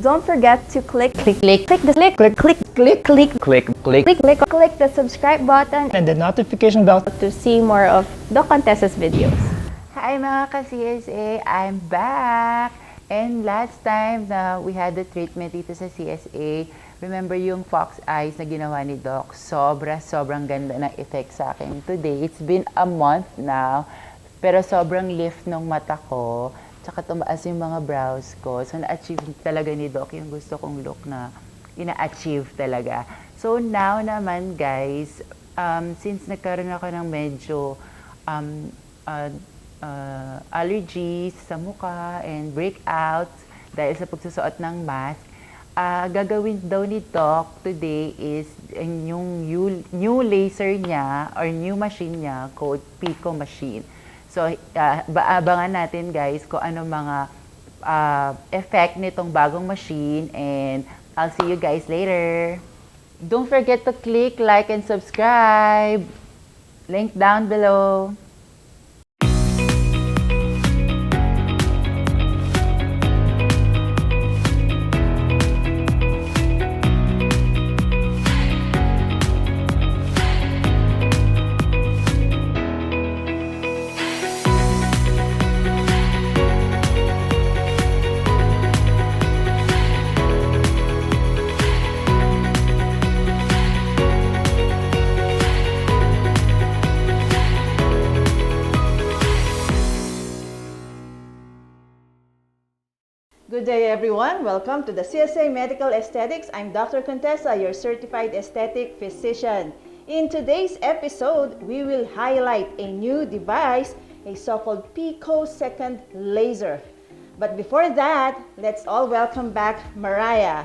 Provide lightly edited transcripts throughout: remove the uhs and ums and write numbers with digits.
Don't forget to click the subscribe button and the notification bell to see more of Doc Contessa's videos. Hi mga ka-CSA! I'm back! And last time na we had the treatment dito sa CSA, remember yung fox eyes na ginawa ni Doc? Sobrang ganda ng effect sa akin today. It's been a month now, pero sobrang lift ng mata ko, tsaka tumaas yung mga brows ko. So na-achieve talaga ni Doc yung gusto kong look na ina-achieve talaga. So now naman guys, since nagkaroon ako ng medyo allergies sa mukha and breakouts dahil sa pagsusuot ng mask, gagawin daw ni Doc today is yung new laser niya or new machine niya called Pico machine. So, abangan natin guys kung ano mga effect nitong bagong machine, and I'll see you guys later. Don't forget to click like and subscribe. Link down below. Good day everyone, welcome to the CSA Medical Aesthetics. I'm Dr. Contessa, your certified aesthetic physician. In today's episode, we will highlight a new device, a so-called picosecond laser. But before that, let's all welcome back Mariah.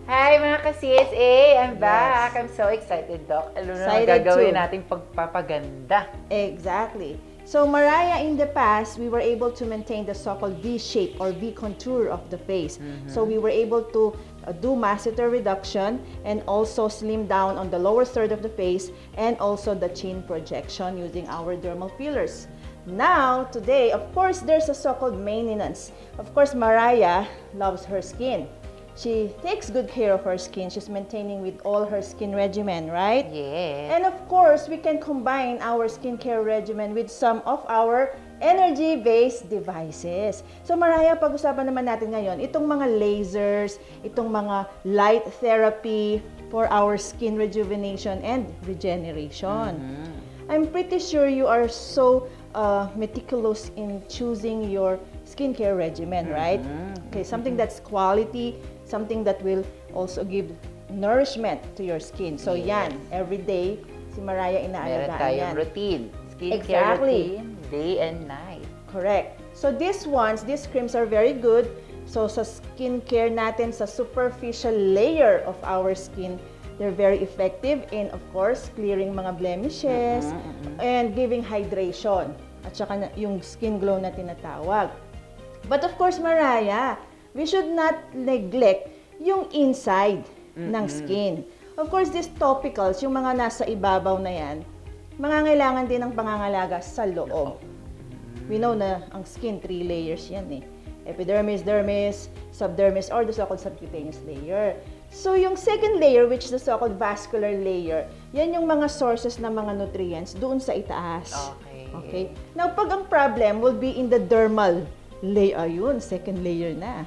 Hi mga ka-CSA! I'm back! I'm so excited, Doc. Ano na gagawin nating pagpapaganda? Exactly. So Mariah, in the past, we were able to maintain the so-called V shape or V contour of the face. So we were able to do masseter reduction and also slim down on the lower third of the face and also the chin projection using our dermal fillers. Now, today, of course, there's a so-called maintenance. Of course, Mariah loves her skin. She takes good care of her skin. She's maintaining with all her skin regimen, right? Yes. And of course, we can combine our skincare regimen with some of our energy-based devices. So Mariah, pag-usapan naman natin ngayon, itong mga lasers, itong mga light therapy for our skin rejuvenation and regeneration. I'm pretty sure you are so meticulous in choosing your skincare regimen, right? Okay, something that's quality, something that will also give nourishment to your skin. So yan, every day, si Mariah inaalagaan yan. Meron tayong routine. Skincare routine, day and night. Correct. So these creams are very good. So sa skincare natin, sa superficial layer of our skin, they're very effective in, of course, clearing mga blemishes and giving hydration. At saka yung skin glow na tinatawag. But of course, Mariah, we should not neglect yung inside ng skin. Of course, these topicals, yung mga nasa ibabaw na yan, mangangailangan din ng pangangalaga sa loob. We know na ang skin, 3 layers yan eh. Epidermis, dermis, subdermis, or the so-called subcutaneous layer. So, yung second layer, which is the so-called vascular layer, yan yung mga sources ng mga nutrients doon sa itaas. Okay? Now, pag ang problem will be in the dermal layer, yun, second layer na.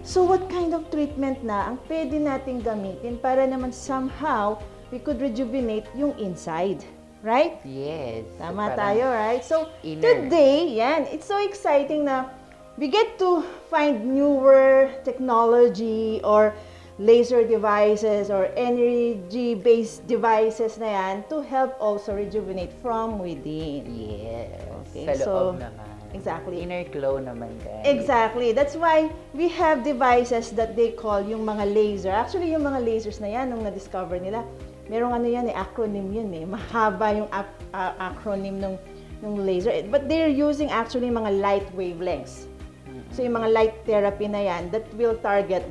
So, what kind of treatment na ang pwede nating gamitin para naman somehow we could rejuvenate yung inside? Right? Yes. Tama tayo, right? So, inner. today, yan, it's so exciting na we get to find newer technology or laser devices or energy-based devices na yan to help also rejuvenate from within. Yes. Okay, Sa loob so, naman. Exactly. Inner glow naman, guys. Exactly. That's why we have devices that they call yung mga laser. Actually, yung mga lasers na yan, nung na-discover nila, merong ano yan acronym yun eh. Mahaba yung acronym ng laser. But they're using actually mga light wavelengths. So yung mga light therapy na yan that will target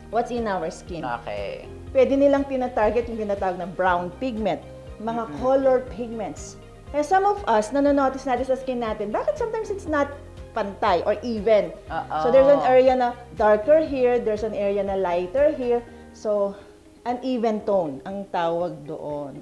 what's in our skin. Okay. Pwede nilang tina-target yung tinatawag na brown pigment, mga color pigments. Kaya some of us, nanonotice natin sa skin natin, bakit sometimes it's not pantay or even. Oo. So there's an area na darker here, there's an area na lighter here. So an even tone ang tawag doon.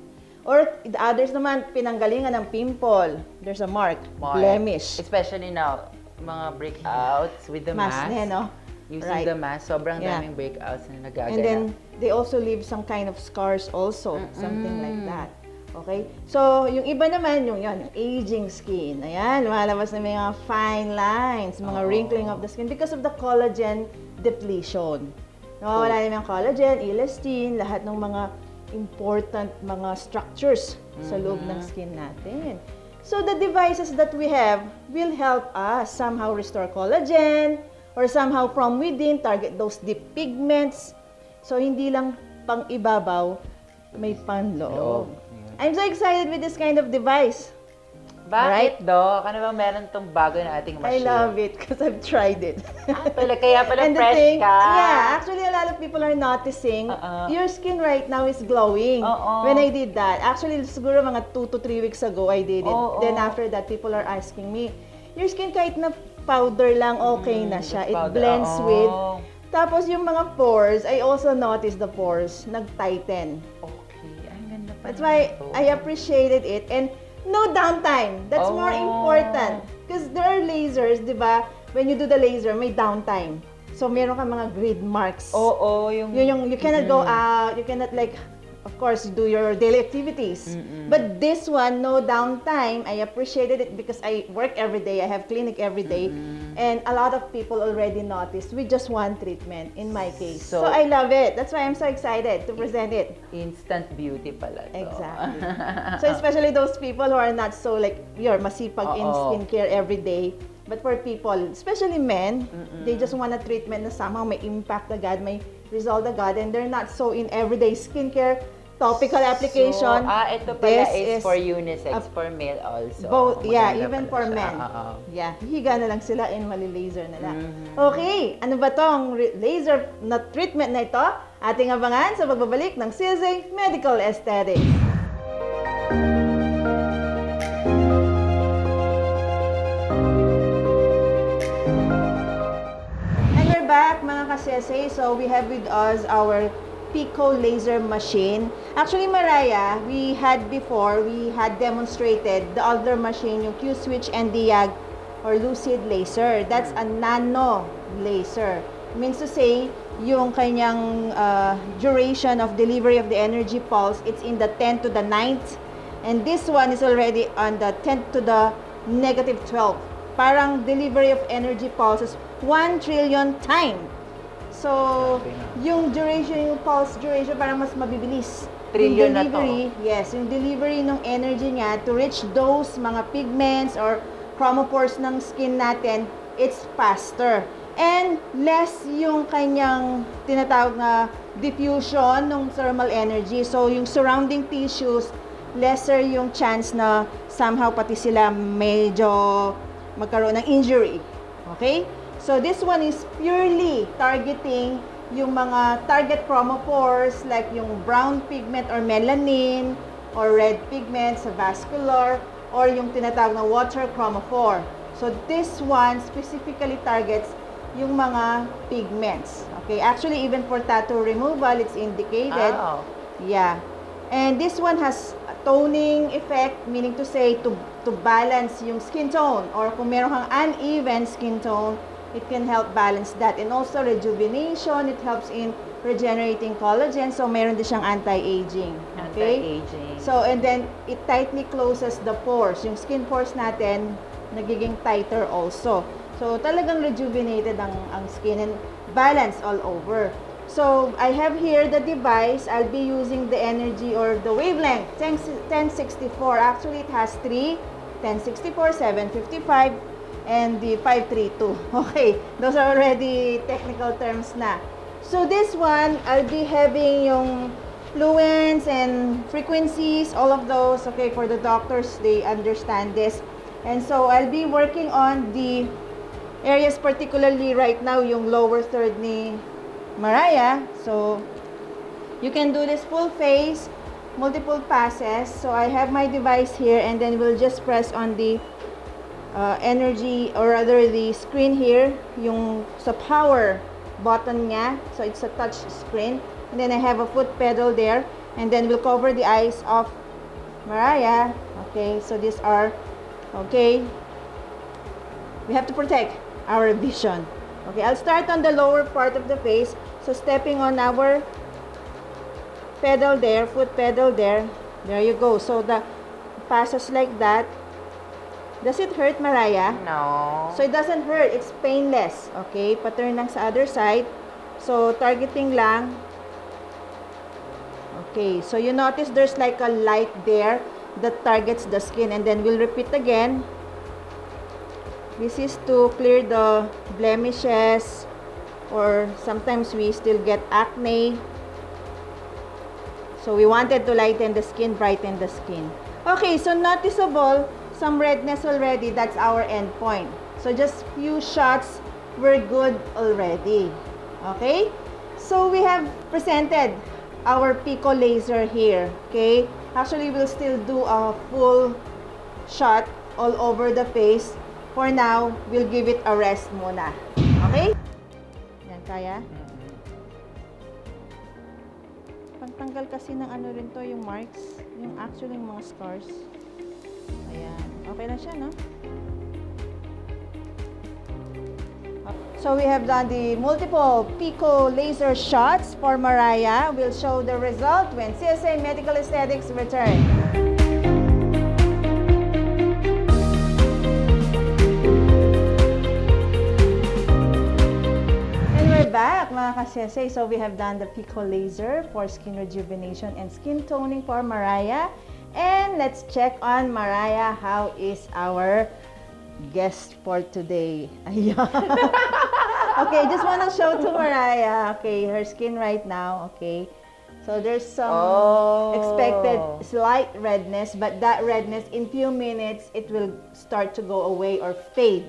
Or the others naman, pinanggalingan ng pimple. There's a mark, blemish. Especially now, mga breakouts with the mask. Na, no? Using the mask, sobrang daming breakouts na nagaganap. And then, they also leave some kind of scars also, something like that. Okay? So, yung iba naman, yung aging skin. Ayan, lumalabas na may mga fine lines, mga wrinkling of the skin because of the collagen depletion. Nawawala na yung collagen, elastin, lahat ng mga important mga structures sa loob ng skin natin. So, the devices that we have will help us somehow restore collagen or somehow from within, target those deep pigments. So, hindi lang pang ibabaw, may panloob. I'm so excited with this kind of device. Bakit, Doc? Ano ba meron tong bago na ating I machine? love it because I've tried it. Kaya pala And the fresh thing, ka. yeah, actually a lot of people are noticing your skin right now is glowing. When I did that, actually siguro mga 2 to 3 weeks ago I did it. Then after that, people are asking me, your skin kahit na powder lang, okay na siya. It blends with. Tapos yung mga pores, I also noticed the pores nag-tighten. Okay, ang ganda pa. That's why I appreciated it. And no downtime. That's more important. Because there are lasers, di ba? When you do the laser, may downtime. So, meron ka mga grid marks. You cannot go out, you cannot like, of course, do your daily activities. But this one, no downtime. I appreciated it because I work every day. I have clinic every day. And a lot of people already noticed with just one treatment in my case. So I love it. That's why I'm so excited to present it. Instant beauty pala to. Exactly. So especially those people who are not so like, you're masipag in skincare every day. But for people, especially men, they just want a treatment na somehow may impact agad, may result agad, and they're not so in everyday skincare, topical application. So, ito pala is for unisex, for male also. Both, yeah, Maganda even pala for siya. men. Yeah, higa na lang sila and mali-laser na lang. Okay, ano ba tong laser na treatment na ito? Ating abangan sa pagbabalik ng CSA Medical Aesthetics. Back mga ka-CSA, so we have with us our Pico laser machine. Actually, Mariah, we had demonstrated the other machine, yung Q-Switch and Diag or Lucid laser. That's a nano laser. Means to say, yung kanyang duration of delivery of the energy pulse, it's in the 10 to the 9th. And this one is already on the 10 to the negative 12. Parang delivery of energy pulses 1 trillion time. So, yung duration, yung pulse duration, parang mas mabibilis. Trillion yung delivery, na to. Yes, yung delivery ng energy niya to reach those mga pigments or chromopores ng skin natin, it's faster. And less yung kanyang tinatawag na diffusion ng thermal energy. So, yung surrounding tissues, lesser yung chance na somehow pati sila medyo magkaroon ng injury. Okay? So, this one is purely targeting yung mga target chromopores like yung brown pigment or melanin or red pigment sa vascular or yung tinatawag na water chromophore. So, this one specifically targets yung mga pigments. Okay? Actually, even for tattoo removal, it's indicated. Oh. Yeah. And this one has a toning effect, meaning to say to balance yung skin tone or kung meron kang uneven skin tone, it can help balance that. And also rejuvenation, it helps in regenerating collagen. So, meron din siyang anti-aging. Okay? Anti-aging. So, and then, it tightly closes the pores. Yung skin pores natin, nagiging tighter also. So, talagang rejuvenated ang skin and balance all over. So, I have here the device. I'll be using the energy or the wavelength, 1064. Actually, it has 3, 1064, 755, and the 532. Okay, those are already technical terms na. So this one, I'll be having yung fluence and frequencies, all of those. Okay, for the doctors, they understand this. And so I'll be working on the areas, particularly right now, yung lower third ni Mariah. So you can do this full face, multiple passes. So I have my device here, and then we'll just press on the energy, or rather the screen here, yung sa power button niya. So it's a touch screen. And then I have a foot pedal there. And then we'll cover the eyes of Mariah. Okay, so these are, okay, we have to protect our vision. Okay, I'll start on the lower part of the face. So stepping on our pedal there, foot pedal there. There you go. So the passes like that. Does it hurt, Mariah? No. So it doesn't hurt. It's painless. Okay, paturn lang sa other side. So targeting lang. Okay, so you notice there's like a light there that targets the skin, and then we'll repeat again. This is to clear the blemishes, or sometimes we still get acne. So we wanted to lighten the skin, brighten the skin. Okay, so noticeable some redness already. That's our end point. So just few shots, we're good already. Okay, so we have presented our Pico laser here. Okay, actually we'll still do a full shot all over the face. For now, we'll give it a rest muna. Okay? Yan, kaya? Pagtanggal kasi ng ano rin to, yung marks, yung actually yung mga scars. Ayan. Okay na siya, no? So we have done the multiple Pico laser shots for Mariah. We'll show the result when CSA Medical Aesthetics return. And we're back, mga ka-CSA. So we have done the Pico laser for skin rejuvenation and skin toning for Mariah. And let's check on Mariah. How is our guest for today? Ayan. Okay, just want to show to Mariah. Okay, her skin right now. Okay, so there's some expected slight redness, but that redness in few minutes it will start to go away or fade.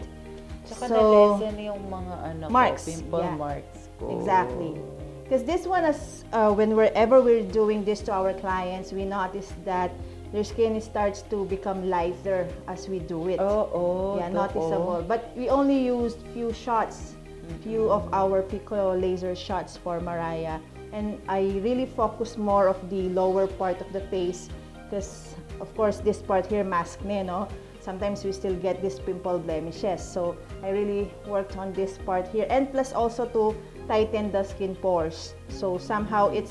Tsaka na-lessen yung mga ano marks, ko, pimple yeah. marks ko. Exactly. Because this one is, whenever we're doing this to our clients, we notice that their skin starts to become lighter as we do it. Yeah, noticeable. But we only used few shots, few of our Pico laser shots for Mariah. And I really focus more of the lower part of the face because, of course, this part here, mask na, no? Sometimes we still get these pimple blemishes. So I really worked on this part here. And plus also to tighten the skin pores. So somehow it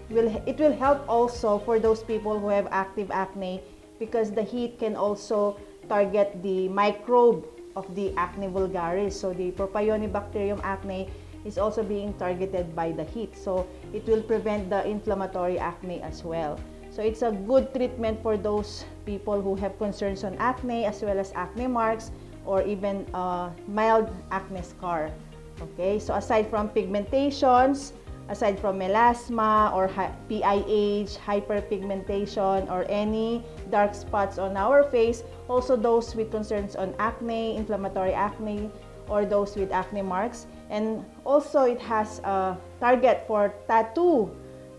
will help also for those people who have active acne because the heat can also target the microbe of the acne vulgaris. So the Propionibacterium acne is also being targeted by the heat. So it will prevent the inflammatory acne as well. So it's a good treatment for those people who have concerns on acne as well as acne marks or even mild acne scar. Okay, so aside from pigmentations, aside from melasma or PIH, hyperpigmentation, or any dark spots on our face, also those with concerns on acne, inflammatory acne, or those with acne marks. And also it has a target for tattoo,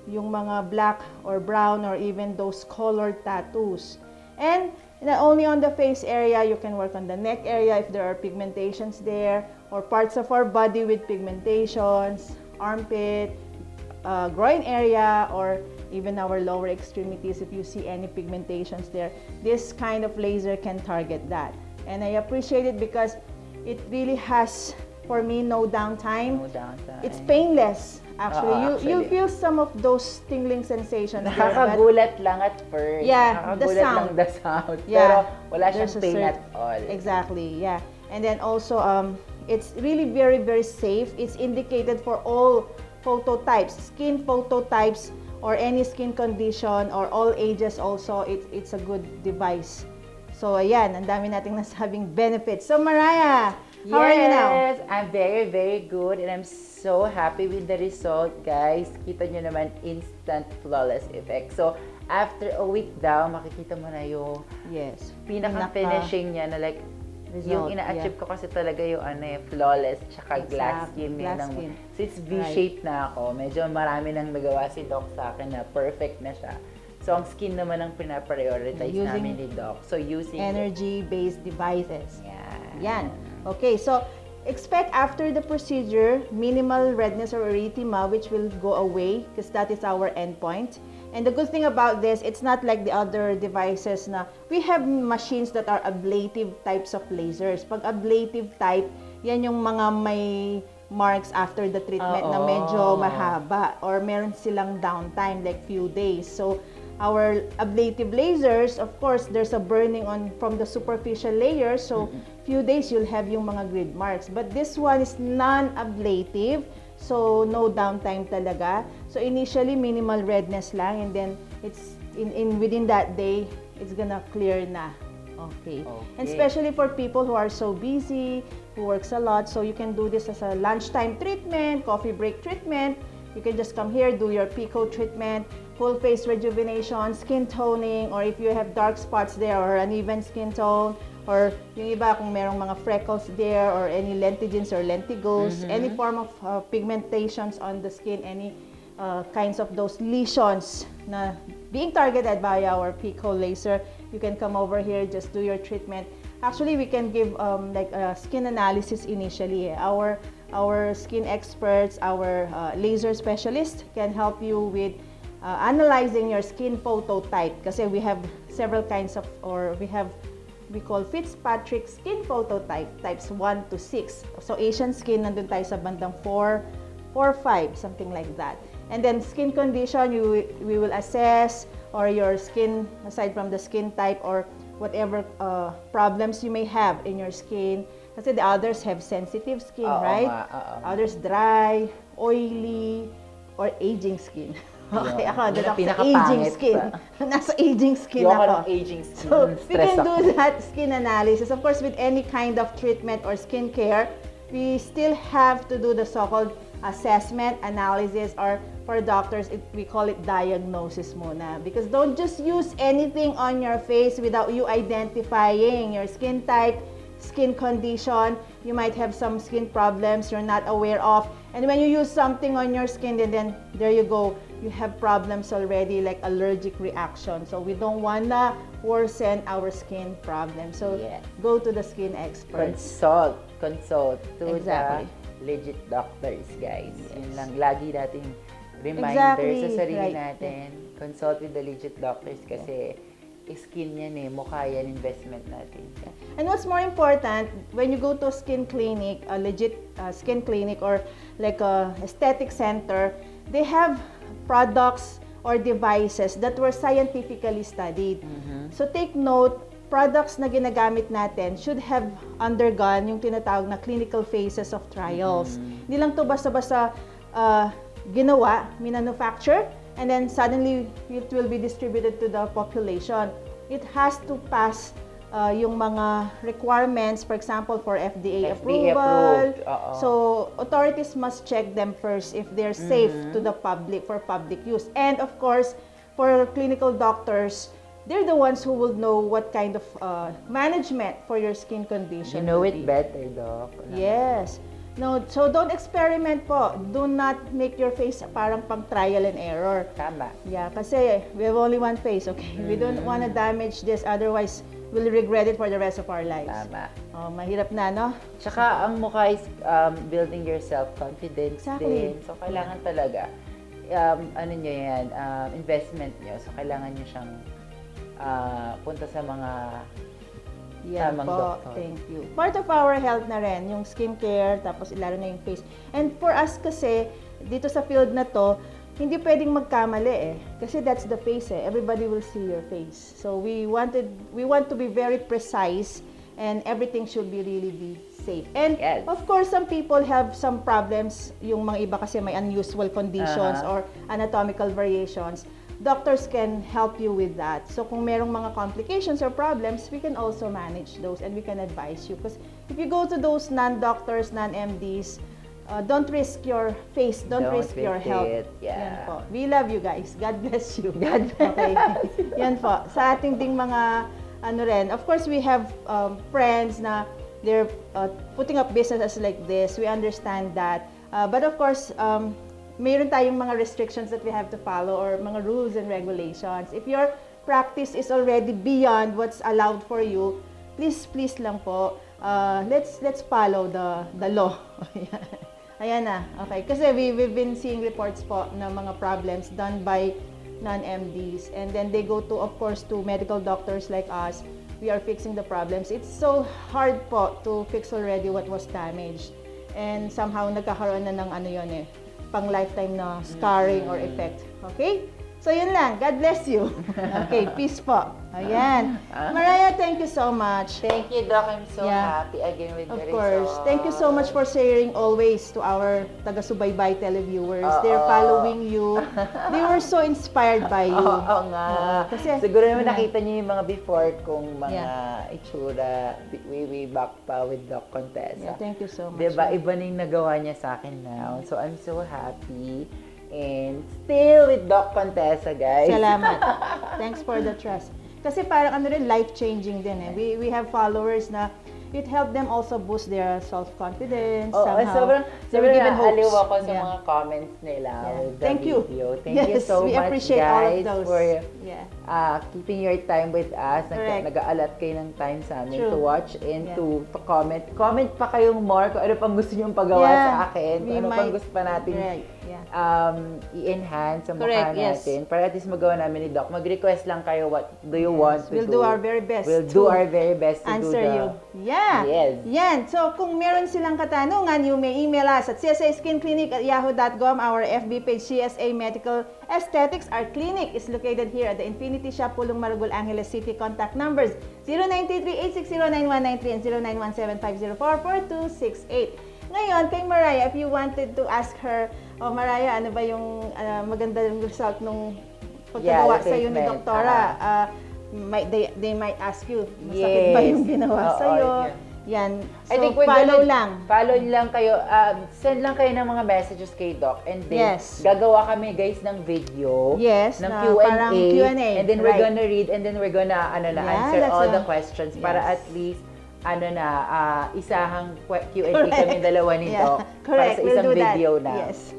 yung mga black or brown or even those colored tattoos. And not only on the face area, you can work on the neck area if there are pigmentations there, or parts of our body with pigmentations, armpit, groin area, or even our lower extremities if you see any pigmentations there. This kind of laser can target that. And I appreciate it because it really has, for me, no downtime. No downtime. It's painless. Actually, Actually. you feel some of those tingling sensations there, but Nakakagulat lang at first. Yeah, the Nakakagulat sound. lang the sound. Yeah, Pero wala there's siyang a pain certain- at all. Exactly, yeah. And then also, it's really very, very safe. It's indicated for all phototypes, skin phototypes, or any skin condition, or all ages also. It's a good device. So, ayan, ang dami nating nasabing benefits. So, Mariah, how are you now? Yes, I'm very, very good and I'm so happy with the result, guys. Kita nyo naman, instant flawless effect. So, after a week daw, makikita mo na yung Yes. pinaka-finishing niya na like, Result, yung ina-achieve ko kasi talaga yung flawless tsaka glass Exactly, skin. glass Ng, skin. so, it's V-shape na ako. Medyo marami nang nagawa si Doc sa akin na perfect na siya. So, ang skin naman ang pinaprioritize Using namin ni Doc. So, using energy-based devices. Yan. Yan. Okay, so expect after the procedure, minimal redness or erythema, which will go away because that is our endpoint. And the good thing about this, it's not like the other devices na we have machines that are ablative types of lasers. Pag ablative type, yan yung mga may marks after the treatment na medyo mahaba or meron silang downtime like few days. So, our ablative lasers, of course, there's a burning on from the superficial layer. So, few days you'll have yung mga grid marks. But this one is non-ablative. So, no downtime talaga. So, initially, minimal redness lang. And then, it's within that day, it's gonna clear na. Okay. And especially for people who are so busy, who works a lot. So, you can do this as a lunchtime treatment, coffee break treatment. You can just come here, do your Pico treatment, full face rejuvenation, skin toning, or if you have dark spots there or uneven skin tone, or yung iba kung merong mga freckles there or any lentigens or lentigos, any form of pigmentations on the skin, any kinds of those lesions na being targeted by our Pico laser, you can come over here, just do your treatment. Actually, we can give like a skin analysis initially. Our skin experts, our laser specialists can help you with analyzing your skin photo type kasi we have several kinds of, or we call Fitzpatrick skin photo type, types 1 to 6. So Asian skin, nandun tayo sa bandang 4, 5, something like that. And then skin condition, we will assess, or your skin, aside from the skin type or whatever problems you may have in your skin. Kasi the others have sensitive skin, right? Others dry, oily, or aging skin. Okay, ako, nasa aging skin. Nasa aging skin ako. Aging skin. So, we can do that skin analysis. Of course, with any kind of treatment or skin care, we still have to do the so-called assessment, analysis, or for doctors, we call it diagnosis muna. Because don't just use anything on your face without you identifying your skin type, skin condition. You might have some skin problems you're not aware of. And when you use something on your skin, then there you go. You have problems already like allergic reaction. So we don't wanna worsen our skin problem. So go to the skin expert. Consult to the legit doctors, guys. Yun lang, lagi nating reminder sa sarili natin. Consult with the legit doctors kasi skin yan mukha yan, investment natin. And what's more important, when you go to a skin clinic, a legit skin clinic or like a aesthetic center, they have products or devices that were scientifically studied. So take note, products na ginagamit natin should have undergone yung tinatawag na clinical phases of trials. Hindi lang to basta-basta ginawa, minanufacture, and then suddenly it will be distributed to the population. It has to pass yung mga requirements, for example, for FDA approval. So, authorities must check them first if they're safe to the public, for public use. And of course, for clinical doctors, they're the ones who will know what kind of management for your skin condition. You know it better, Doc. Yes. No, so don't experiment po. Do not make your face parang pang trial and error. Tama. Yeah, kasi we have only one face, okay? We don't want to damage this, otherwise we'll regret it for the rest of our lives. Tama. Oh, mahirap na, no? Tsaka ang mukha is building your self-confidence din. So kailangan talaga, ano nyo yan, investment nyo. So kailangan nyo siyang punta sa mga Yan tamang po, doktor. thank you. Part of our health na rin, yung skincare, tapos lalo na yung face. And for us kasi, dito sa field na to, hindi pwedeng magkamali Kasi that's the face Everybody will see your face. So we want to be very precise and everything should be really be safe. And of course, some people have some problems, yung mga iba kasi may unusual conditions or anatomical variations. Doctors can help you with that. So kung merong mga complications or problems, we can also manage those and we can advise you. Because if you go to those non-doctors, non-MDs, don't risk your face, don't risk your health. Yan po. We love you guys. God bless you. God bless. Okay. Yan po. Sa ating ding mga ano rin, of course we have friends na they're putting up businesses like this. We understand that. But of course, mayroon tayong mga restrictions that we have to follow or mga rules and regulations. If your practice is already beyond what's allowed for you, please lang po, let's follow the law. Ayan na. Okay. Kasi we've been seeing reports po ng mga problems done by non-MDs. And then they go to, of course, to medical doctors like us. We are fixing the problems. It's so hard po to fix already what was damaged. And somehow nagkakaroon na ng pang lifetime na scarring or effect. Okay? So yun lang. God bless you. Okay, peace po. Ayan. Mariah, thank you so much. Thank you, Doc. I'm so Yeah. happy again with the Of course. results. Thank you so much for sharing always to our taga-subaybay televiewers. Oo. They're following you. They were so inspired by you. Oo nga. Kasi- Siguro naman Yeah. nakita niyo yung mga before kong mga itsura way back pa with Doc Contessa. Yeah, thank you so much. Diba? Iba na yung nagawa niya sa akin now. So, I'm so happy. And still with Doc Contessa, guys. Salamat. Thanks for the trust. Kasi parang life-changing din eh. We have followers na it helped them also boost their self-confidence. Oo, somehow. They sobrang were given hopes. naaliw ako sa Yeah. mga comments nila Yeah. with the Thank you. video. Thank you Yes, so we much, appreciate all of guys, those. for Yeah. keeping your time with us. Correct. Nag-aalat kayo ng time sa amin True. to watch and Yeah. to comment. Comment pa kayong more kung ano pang gusto nyo pagawa Yeah. sa akin. Kung We ano pang might- gusto pa natin Right. Yeah. i-enhance sa mukha Correct, yes. natin. Para at least magawa namin ni Doc. Mag-request lang kayo what do you want to We'll do. do our very best We'll to do our very best to answer do you. Yeah. Yes. Yan. So, kung meron silang katanungan, you may email us at csaskinclinic@yahoo.com. Our FB page, CSA Medical Aesthetics. Our clinic is located here at the Infinity Shop, Pulong Maragol, Angeles City. Contact numbers 0933-860-9193 and 0917-504-4268. Ngayon, kay Mariah, if you wanted to ask her, Mariah, ano ba yung magandang result nung pagkagawa Yeah, sa iyo ni treatment. Doktora? They might ask you, masakit ba Yes. yung ginawa Oo, sa'yo? yeah. Yan. So, I think we're follow gonna- lang. Follow lang kayo. Send lang kayo ng mga messages kay Doc. And then, Yes. gagawa kami, guys, ng video. Yes, Ng na Q&A. parang Q&A, And then, we're right. gonna read. And then, we're gonna Yeah, answer that's all the a- questions. Para yes. at least, isahang Q&A Correct. kami dalawa ni Doc. Para Correct. sa We'll isang do that. video na. Yes.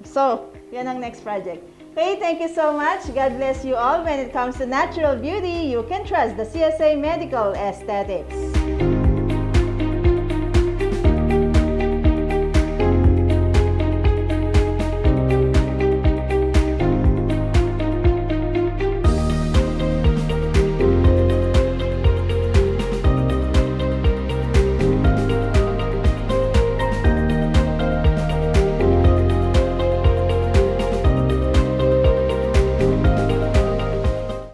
So, yan ang next project. Okay, thank you so much. God bless you all. When it comes to natural beauty, you can trust the CSA Medical Aesthetics.